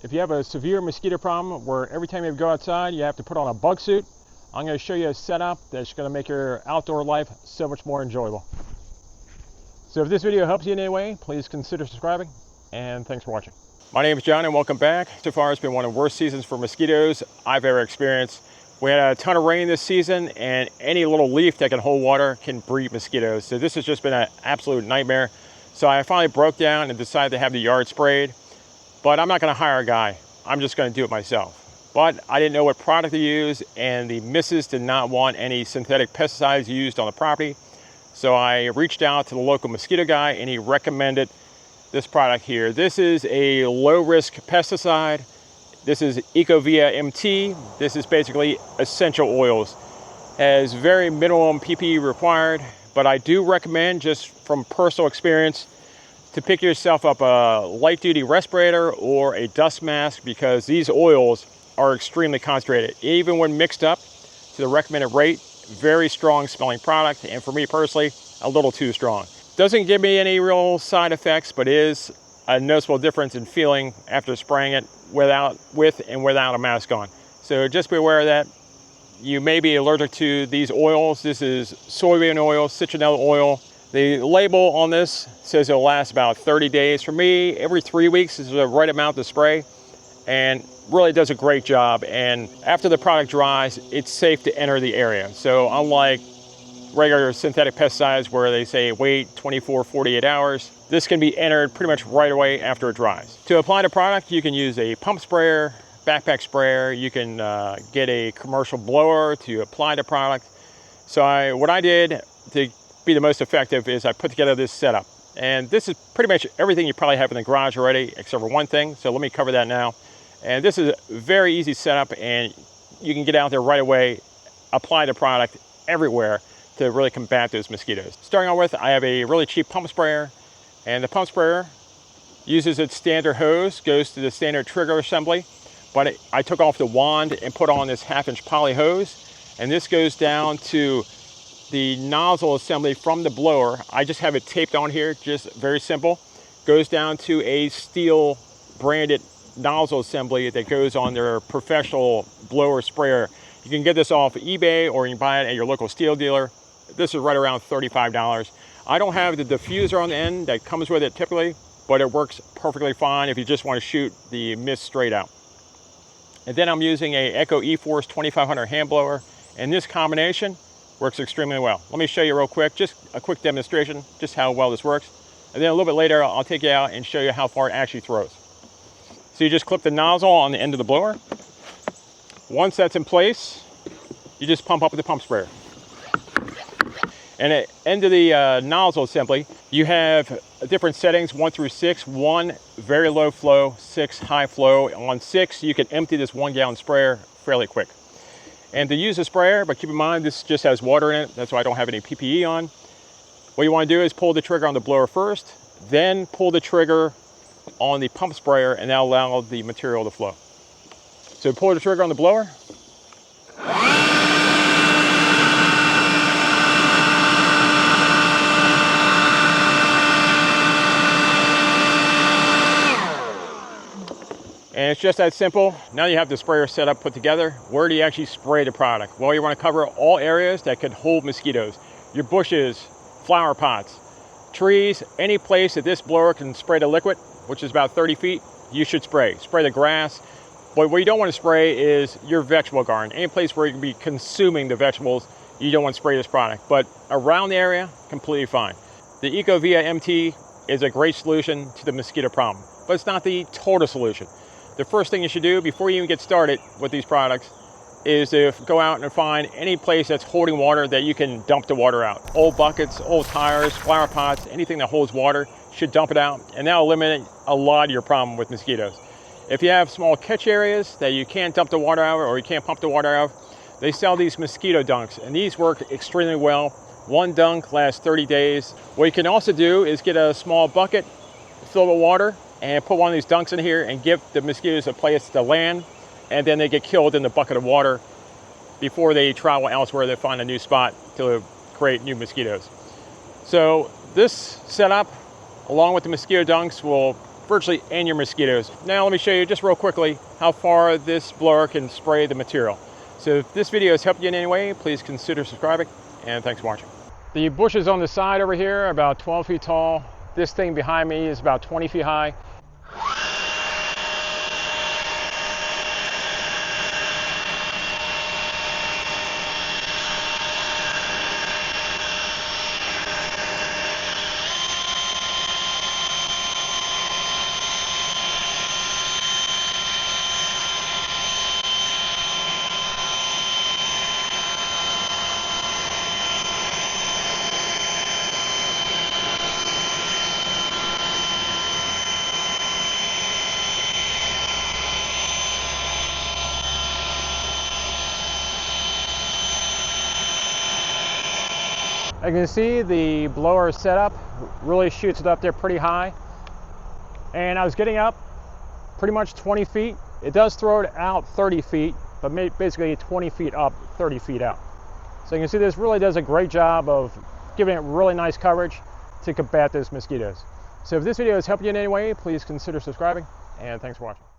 If you have a severe mosquito problem where every time you go outside you have to put on a bug suit, I'm going to show you a setup that's going to make your outdoor life so much more enjoyable. So if this video helps you in any way, please consider subscribing, and thanks for watching. My name is John and welcome back. So far it's been one of the worst seasons for mosquitoes I've ever experienced. We had a ton of rain this season, and any little leaf that can hold water can breed mosquitoes. So this has just been an absolute nightmare. So I finally broke down and decided to have the yard sprayed. But I'm not going to hire a guy. I'm just going to do it myself. But I didn't know what product to use, and the missus did not want any synthetic pesticides used on the property. So I reached out to the local mosquito guy, and he recommended this product here. This is a low-risk pesticide. This is Ecovia MT. This is basically essential oils. Has very minimum PPE required, but I do recommend, just from personal experience, to pick yourself up a light-duty respirator or a dust mask, because these oils are extremely concentrated. Even when mixed up to the recommended rate, very strong smelling product, and for me personally, a little too strong. Doesn't give me any real side effects, but is a noticeable difference in feeling after spraying it with and without a mask on. So just be aware of that. You may be allergic to these oils. This is soybean oil, citronella oil. The label on this says it'll last about 30 days. For me, every 3 weeks is the right amount to spray, and really does a great job. And after the product dries, it's safe to enter the area. So unlike regular synthetic pesticides where they say wait 24, 48 hours, this can be entered pretty much right away after it dries. To apply the product, you can use a pump sprayer, backpack sprayer. You can get a commercial blower to apply the product. So what I did to be the most effective is I put together this setup, and this is pretty much everything you probably have in the garage already except for one thing, so let me cover that now. And this is a very easy setup, and you can get out there right away, apply the product everywhere to really combat those mosquitoes. Starting out with, I have a really cheap pump sprayer, and the pump sprayer uses its standard hose, goes to the standard trigger assembly, but I took off the wand and put on this 1/2-inch poly hose, and this goes down to the nozzle assembly from the blower. I just have it taped on here, just very simple. Goes down to a steel branded nozzle assembly that goes on their professional blower sprayer. You can get this off eBay, or you can buy it at your local steel dealer. This is right around $35. I don't have the diffuser on the end that comes with it typically, but it works perfectly fine if you just want to shoot the mist straight out. And then I'm using a Echo E-Force 2500 hand blower, and this combination works extremely well. Let me show you real quick, just a quick demonstration, just how well this works. And then a little bit later, I'll take you out and show you how far it actually throws. So you just clip the nozzle on the end of the blower. Once that's in place, you just pump up with the pump sprayer. And at the end of the nozzle assembly, you have different settings, 1 through 6. 1, very low flow, 6, high flow. On 6, you can empty this 1-gallon sprayer fairly quick. And to use a sprayer, but keep in mind this just has water in it, that's why I don't have any PPE on. What you want to do is pull the trigger on the blower first, then pull the trigger on the pump sprayer, and that'll allow the material to flow. So pull the trigger on the blower. And it's just that simple. Now you have the sprayer set up, put together. Where do you actually spray the product? Well, you want to cover all areas that could hold mosquitoes. Your bushes, flower pots, trees, any place that this blower can spray the liquid, which is about 30 feet, you should spray. Spray the grass. But what you don't want to spray is your vegetable garden. Any place where you can be consuming the vegetables, you don't want to spray this product. But around the area, completely fine. The Ecovia MT is a great solution to the mosquito problem, but it's not the total solution. The first thing you should do before you even get started with these products is to go out and find any place that's holding water that you can dump the water out. Old buckets, old tires, flower pots, anything that holds water, should dump it out, and that'll eliminate a lot of your problem with mosquitoes. If you have small catch areas that you can't dump the water out or you can't pump the water out, they sell these mosquito dunks, and these work extremely well. One dunk lasts 30 days. What you can also do is get a small bucket, fill it with water, and put one of these dunks in here and give the mosquitoes a place to land, and then they get killed in the bucket of water before they travel elsewhere to find a new spot to create new mosquitoes. So this setup, along with the mosquito dunks, will virtually end your mosquitoes. Now let me show you just real quickly how far this blower can spray the material. So if this video has helped you in any way, please consider subscribing, and thanks for watching. The bushes on the side over here are about 12 feet tall. This thing behind me is about 20 feet high. As you can see, the blower setup really shoots it up there pretty high. And I was getting up pretty much 20 feet. It does throw it out 30 feet, but basically 20 feet up, 30 feet out. So you can see this really does a great job of giving it really nice coverage to combat those mosquitoes. So if this video has helped you in any way, please consider subscribing, and thanks for watching.